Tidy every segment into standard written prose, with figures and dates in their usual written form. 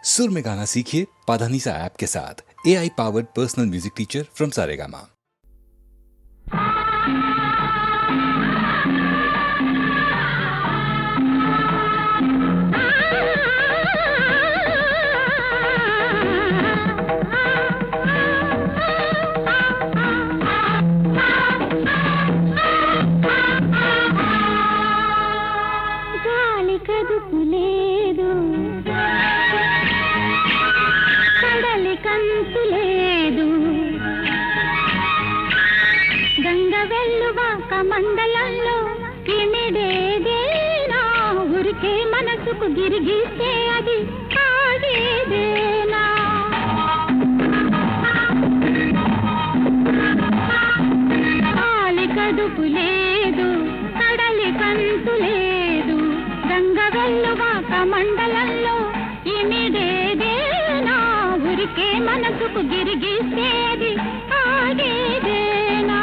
सुर में गाना सीखिए पाधानीसा ऐप के साथ। AI powered personal music teacher from Saregama. మండలంలో ఇమిడేదేనా ఊరికే మనసుకు గిరిగిస్తే అది ఆగేదేనా కాలి కడుపు లేదు కడలి కంతు లేదు గంగ వెల్లువాక మండలంలో ఇమిడేదేనా ఊరికే మనసుకు గిరిగిస్తే అది ఆగేదేనా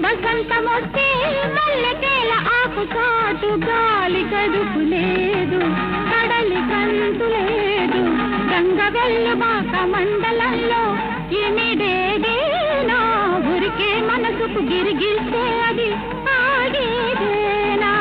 బసంతమొస్తే మల్లెకేల ఆకు చాటు గాలి కడుపు లేదు కడలి కంతు లేదు గంగ వెల్లువాక మండలంలో ఇమిడేదేనా ఊరికే మనసుకు గిరిగిస్తే అది ఆగేదేనా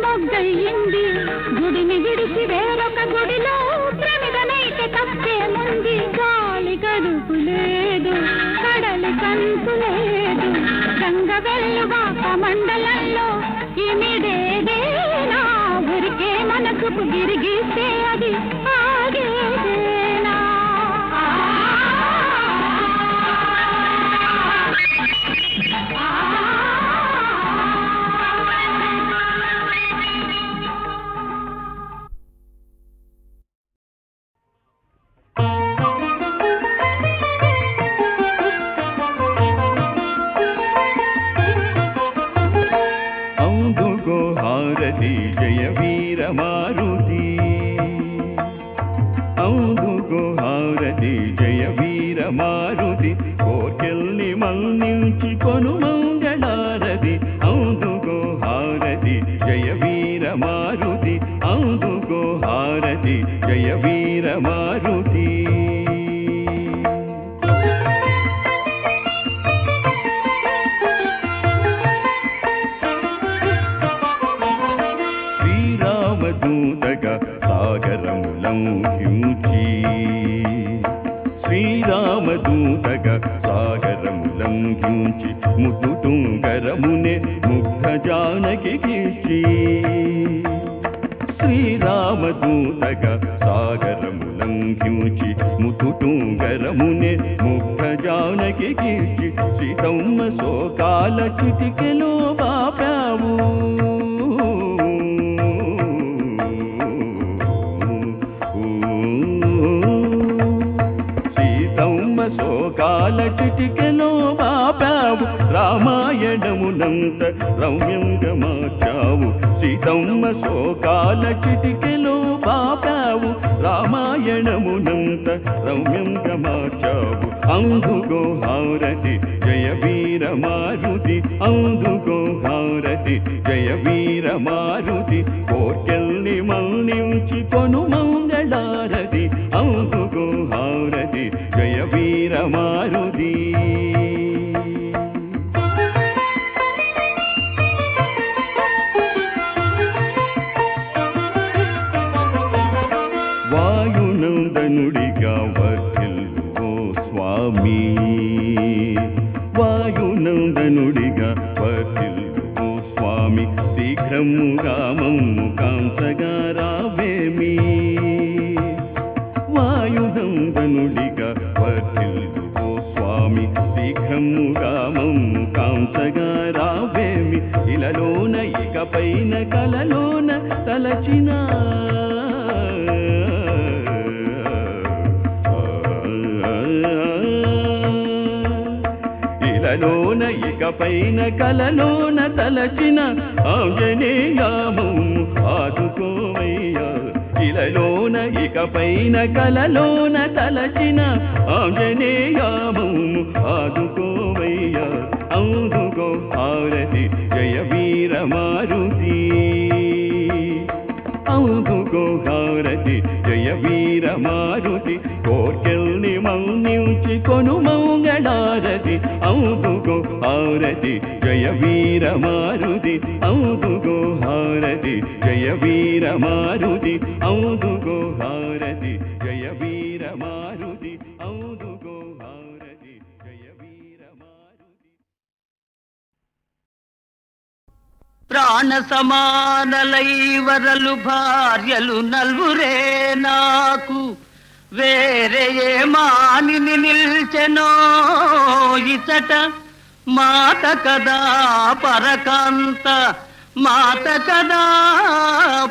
మొగ్గయింది గుడిని విడిచి వేరొక గుడిలో ప్రమిదనైతే తప్పేముంది గాలి గడుపు లేదు కడలి కంతు లేదు గంగ వెల్లువాక మండలంలో ఇమిడేదేనా ఊరికే మనసుకు గిరిగిస్తే అది ఆగేదేనా జయ వీర మారుతి అందుకో హారతి జయ వీర మారుతి కోర్కెల్ని మన్నించి కొను మంగళారతి అందుకో హారతి జయ వీర మారుతి అందుకో హారతి జయ వీర మారుతి దూతగా సాగరములంఘించి శ్రీరామదూతగా సాగరములంఘించి ముతుటుంగరమునే ముగ్ధ జానకికిచ్చి శ్రీరామదూతగా సాగరములంఘించి ముతుటుంగరమునే ముగ్ధ జానకికిచ్చి సీతమ్మ శోకాల చిటికెలో బాపావు శోకాల చిటికెలో బాపావు రామాయణమునంత రమ్యంగా మార్చావు సీతమ్మ శోకాల చిటికెలో బాపావు రామాయణమునంత రమ్యంగా మార్చావు అందుకో హారతి జయ వీర మారుతి అందుకో హారతి జయ వీర మారుతి కోర్కెల్ని మన్నించి కొను మంగళారతి అందుకో హారతి జయ వీర మారుతి వాయునందనుడిగా వర్ధిల్లు ఓ స్వామి వాయునందనుడిగా వర్ధిల్లు ఓ స్వామి శీఘ్రముగా మమ్ము కాంసగా రావేమి వాయునందనుడిగా వర్ధిల్లు ఓ స్వామి శీఘ్రముగా మమ్ము కాంసగా రావేమి ఇలలోన ఇకపైన కలలోన తలచిన ఇలలోన ఇకపైన కలలోన తలచిన ఆంజనేయము ఆదుకోవయ్యా ఇలలోన ఇకపైన కలలోన తలచిన ఆంజనేయము ఆదుకోవయ్యా అందుకో హారతి జయ వీర మారుతి అందుకో హారతి జయ వీర మారుతి కోర్కెల్ని మన్నించి కొను మంగళారతి అందుకో హారతి జయ వీర మారుతి అందుకో హారతి జయ వీర మారుతి అందుకో హారతి జయ వీర మారుతి అందుకో హారతి జయ వీర మారుతి ప్రాణ సమానలైవరలు భార్యలు నల్వురే నాకు వేరే ఏ మానిని నిల్చెనో ఇచట మాత కదా పరకాంత మాత కదా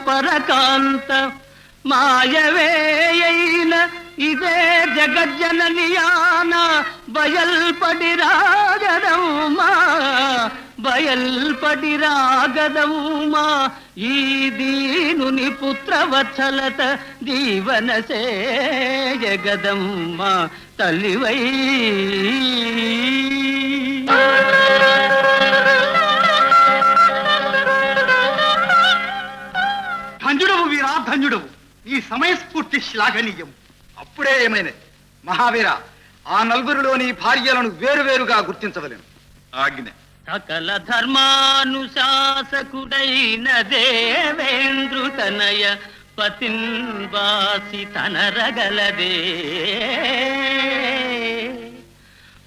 పరకాంత మాయవేయైన ఇదే జగజ్జననియాన బయల్పడి రాగదమ్మా బయల్పడి రాగదమ్మా ఈ దీనుని పుత్రవత్సలత దీవన జగదమ్మా తల్లివై ధన్యుడవు వీరా ధన్యుడవు ఈ సమయస్ఫూర్తి శ్లాఘనీయం అప్పుడే ఏమైనది మహావీర ఆ నలుగురిలోని భార్యలను వేరువేరుగా గుర్తించవలేను ఆజ్ఞ సకల ధర్మానుశాసకుడైన దేవేంద్రుతనయ పతిన్వాసి తనరగలదే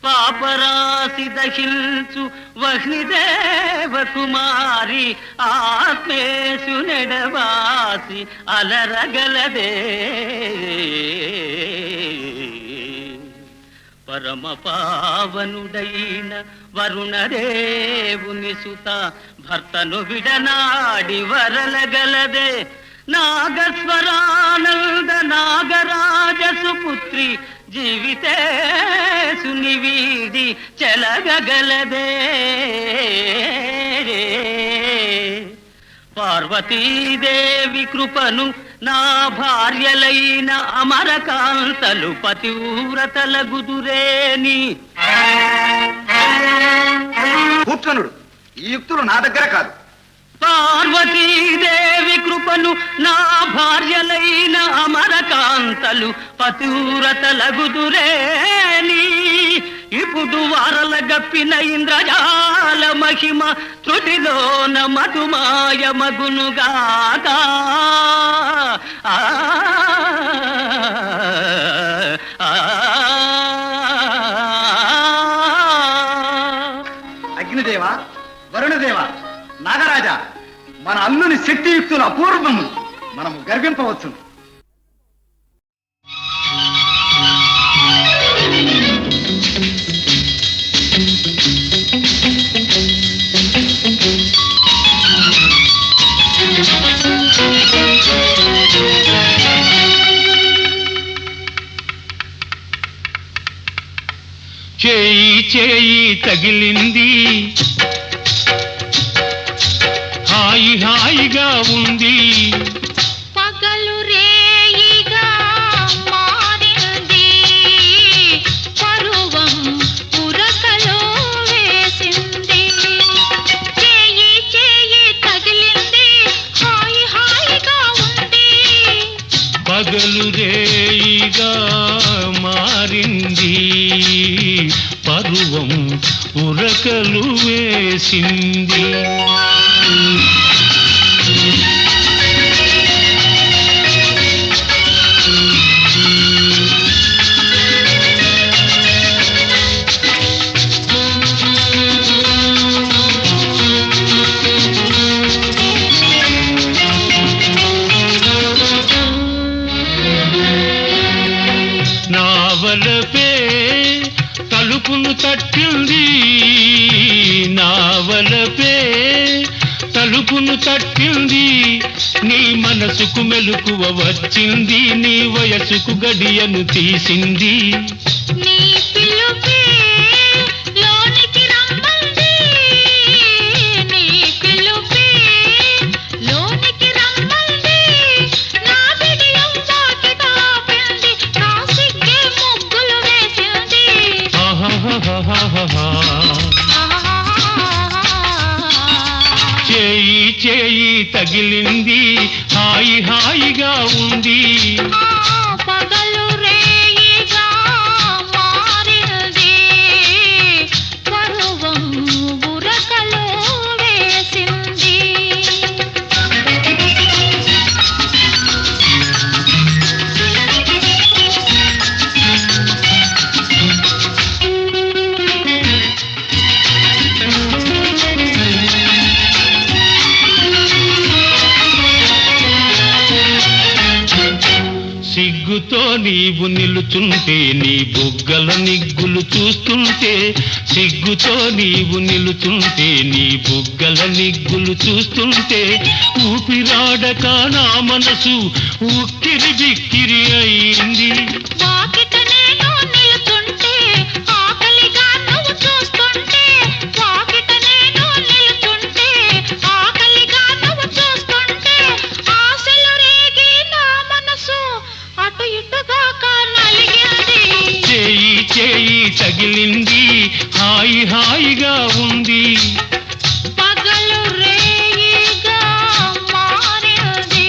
పాపరాశి దహించు వహ్నిదేవ కుమారి ఆత్మేషు నెడవాసి అలరగలదే పరమ పావనుడైన వరుణదేవుని సుత భర్తను విడనాడి వరలగలదే నాగస్వరానంద నాగరాజ సుపుత్రి జీవితే సునివీడి చెలగగలదే పార్వతీదేవి కృపను నా భార్యలైన అమరకాంతలు పతివ్రతలగుదురేని కూర్చనుడు ఈ యుక్తులు నా దగ్గర కాదు పార్వతీదేవి కృపను నా భార్యలైన అమరకాంతలు పతివ్రతలగుదురేని ఇప్పుడు వారల గప్పిన ఇంద్రజాల మహిమ త్రుటిలోన మధుమాయ మగునుగాక అగ్నిదేవా వరుణదేవా నాగరాజా మన అల్లుని శక్తియుక్తులు అపూర్వము మనము గర్వింపవచ్చు చేయి చేయి తగిలింది హాయి హాయిగా ఉంది పగలు రేయిగా మారింది పరుగు పరువం ఉరకలు వేసింది. నావలపే తలుపును తట్టింది, నావలపే తలుపును తట్టింది, నీ మనసుకు మెలకువ వచ్చింది, నీ వయసుకు గడియను తీసింది. నీ పిలుపే లోనికి రమ్మంది, నీ పిలుపే లోనికి రమ్మంది, నా బిడియం వాకిట ఆపింది, నా సిగ్గే ముగ్గులు వేసింది. చేయి చేయి తగిలింది, హాయి హాయిగా ఉంది. పగలు రేయిగా మారింది, పరువం ఉరకలో వేసింది. సిగ్గుతో నీవు నిలుచుంటే, నీ బుగ్గల నిగ్గులు చూస్తుంటే, సిగ్గుతో నీవు నిలుచుంటే, నీ బుగ్గల నిగ్గులు చూస్తుంటే, ఊపిరాడక నా మనసు ఉక్కిరి బిక్కిరి అయింది. వాకిట నేను నిలుచుంటే, ఆకలిగా నువ్వు చూస్తుంటే, వాకిట నేను నిలుచుంటే, ఆకలిగా నువ్వు చూస్తుంటే, ఆశలు రేగి నా మనసు అటు ఇటుగా నలిగింది. చేయి చేయి తగిలింది, హాయి హాయిగా ఉంది. పగలు రేయిగా మారింది,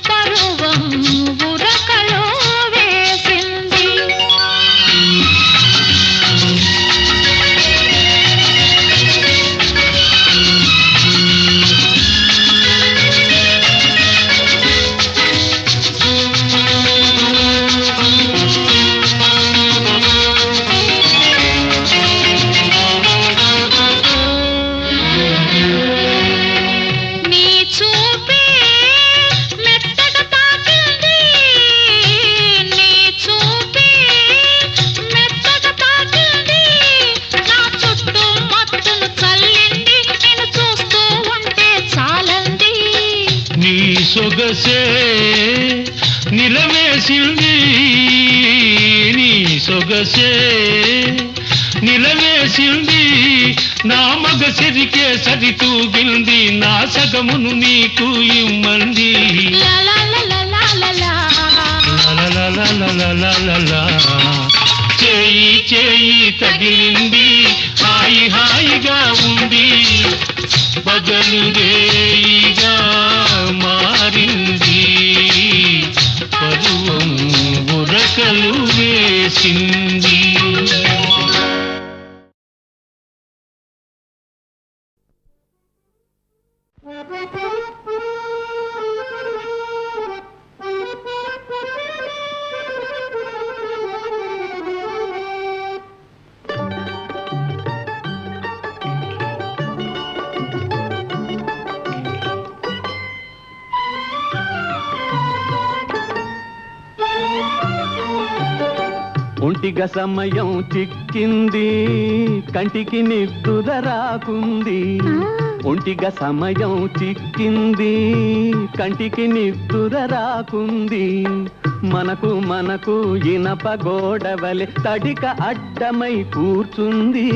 పరువం ఉరకలో వేసింది. నీ చూపే మెత్తగా తాకింది, నీ చూపే మెత్తగా తాకింది, నా చుట్టూ మత్తును చల్లింది, నేను చూస్తూ ఉంటే చాలంది. నీ సొగసే నిలవేసింది, నీ సొగసే నిలవేసింది, నా మగసిరికే సరితూగింది, నా సగమును నీకు ఇమ్మంది. లలలలలలలా. లలలలలలలలా. చేయి చేయి తగిలింది, హాయి హాయిగా ఉంది. పగలు రేయిగా మారింది, పరువం ఉరకలు వేసింది. ఒంటిగా సమయం చిక్కింది, కంటికి నిద్దుర రాకుంది. ఒంటిగా సమయం చిక్కింది, కంటికి నిద్దుర రాకుంది. మనకు మనకు ఇనప గోడవలె తడిక అడ్డమై కూర్చుంది.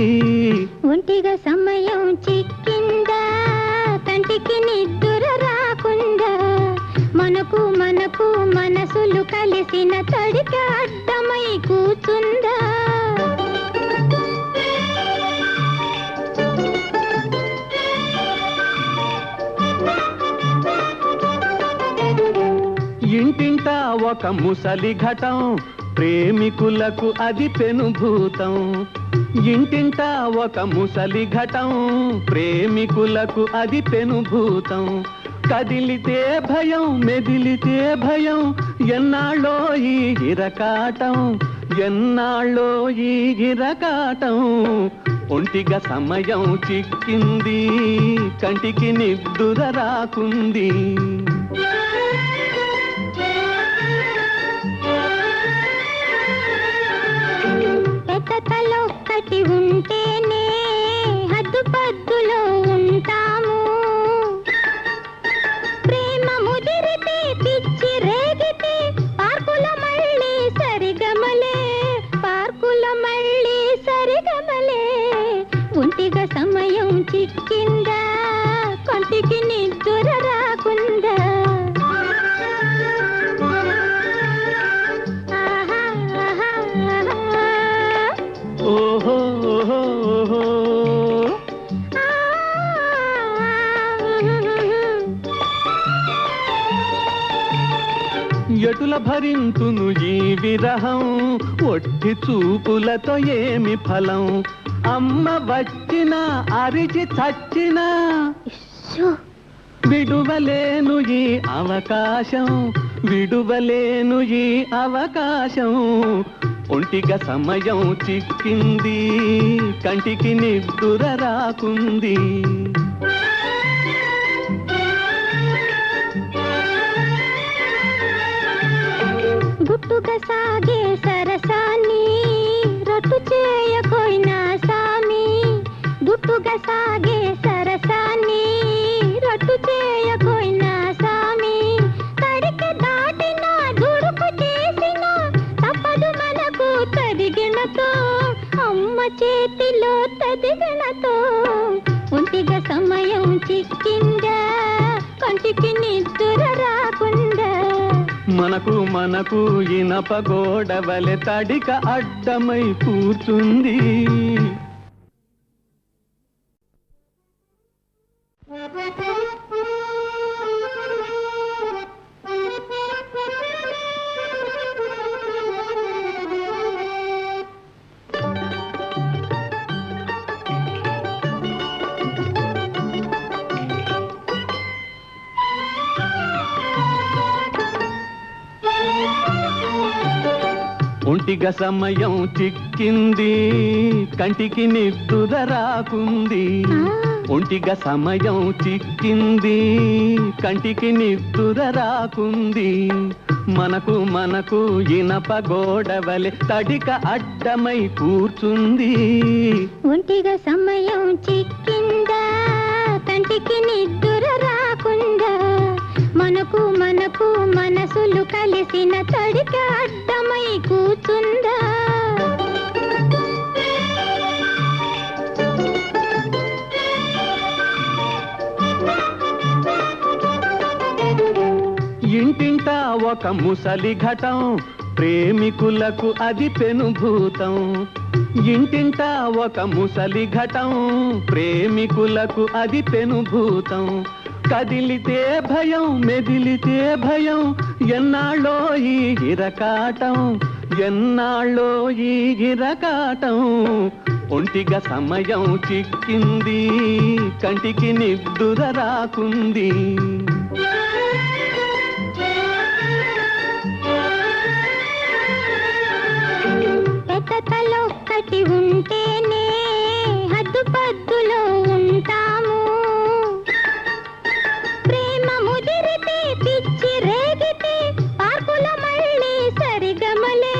ఒంటిగా సమయం చిక్కిందా, కంటికి నిద్దుర రాకుండా, మనకు మనకు మనసులు కలిసిన తడిక అడ్డమై కూర్చుందా. ఇంటింటా ఒక ముసలి ఘటం, ప్రేమికులకు అది పెనుభూతం. ఇంటింటా ఒక ముసలి ఘటం, ప్రేమికులకు అది పెనుభూతం. కదిలితే భయం, మెదిలితే భయం, ఎన్నాళ్ళో ఈ ఇరకాటం, ఎన్నాళ్ళో ఈ ఇరకాటం. ఒంటిగా సమయం చిక్కింది, కంటికి నిద్దుర రాకుంది. పెద్దలొక్కటి ఉంటేనే హద్దుపద్దులో ఉంటాము. ప్రేమ ముదిరితే పిచ్చి రేగితే పార్కుల మళ్ళీ సరిగమలే, పార్కుల మళ్ళీ సరిగమలే. ఒంటిగా సమయం చిక్కిందా, కొంటికి నిద్దుర రాకుందా. ఓహో ఓహో ఓహో. ఎటుల భరింతును ఈ విరహం, ఒట్టి చూపులతో ఏమి ఫలం. అమ్మ వచ్చినా అరిచి చచ్చినా విడువలేను ఈ అవకాశం, విడువలేను ఈ అవకాశం. ఒంటిగా సమయం చిక్కింది, కంటికి నిద్దుర రాకుంది. గుట్టుగా సాగే సరసాన్ని రట్టు చేయకోయినా సామి. గుట్టుగా సాగే సరసాన్ని రట్టు చేయకోయినా సామి. తడికి దాటిన దుడుకు చేసిన తప్పదు మనకు తదిగినతో, అమ్మ చేతిలో తదిగినతో. ఒంటిగా సమయం చిక్కిందా, కంటికి నిద్దుర రాకుండా. మనకు మనకు ఇనప గోడవలె తడిక అడ్డమై కూర్చుంది. ఒంటిగా సమయం చిక్కింది, కంటికి నిద్దుర రాకుంది. ఒంటిగా సమయం చిక్కింది, కంటికి నిద్దుర రాకుంది. మనకు మనకు ఇనప గోడవలె తడిక అడ్డమై కూర్చుంది. ఒంటిగా సమయం చిక్కిందా, కంటికి నిద్దుర రాకుండా. మనకు మనకు మనసులు కలిసిన తడిక అడ్డమై కూర్చుందా. ఇంటింటా ఒక ముసలి ఘటం, ప్రేమికులకు అది పెనుభూతం. ఇంటింటా ఒక ముసలి ఘటం, ప్రేమికులకు అది పెనుభూతం. కదిలితే భయం, మెదిలితే భయం, ఎన్నాళ్ళో ఈ ఇరకాటం, ఎన్నాళ్ళో ఈ ఇరకాటం. ఒంటిగా సమయం చిక్కింది, కంటికి నిద్దుర రాకుంది. పెద్దలొక్కటి ఉంటేనే హద్దుపద్దులో ఉంటాము. ప్రేమ ముదిరితే పిచ్చి రేగితే పార్కుల మళ్ళీ సరిగమలే,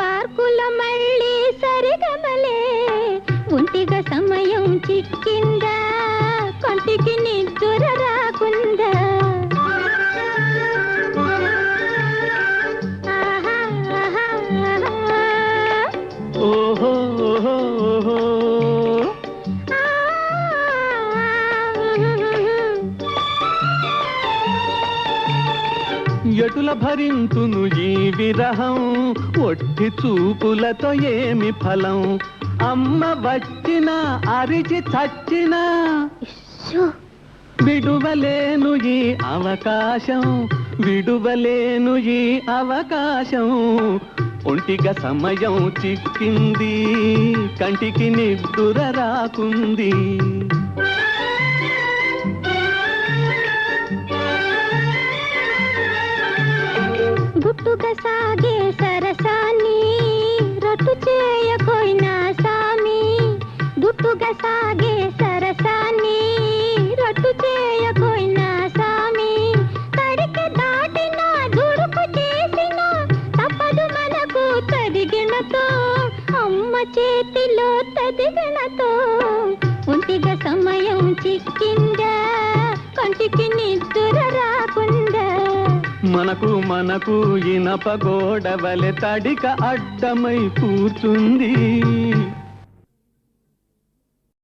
పార్కుల మళ్ళీ సరిగమలే. ఒంటిగా సమయం చిక్కిందా, కొంటికి నిద్దుర రాకుందా. ఓహో ఓహో ఓహో. ఎటుల భరింతును ఈ విరహం, ఒట్టి చూపులతో ఏమి ఫలం. అమ్మ వచ్చినా అరిచి చచ్చినా విడువలేను ఈ అవకాశం, విడువలేను ఈ అవకాశం. ఒంటిగా సమయం చిక్కింది, కంటికి నిద్దుర రాకుంది. గుట్టుగా సాగే సరసాన్ని రట్టు చేయకోయినా సామి, గుట్టుగా సాగే సరసాన్ని రట్టు చేయకోయినా సామి, తడికి దాటిన దుడుకు చేసిన తప్పదు మనకు తదిగినతో, అమ్మ చేతిలో తదిగినతో. ఒంటిగా సమయం చిక్కిందా, కంటికి నిద్దుర రాకుండా. మనకు ఇనప గోడవలె తడిక అడ్డమై కూర్చుంది.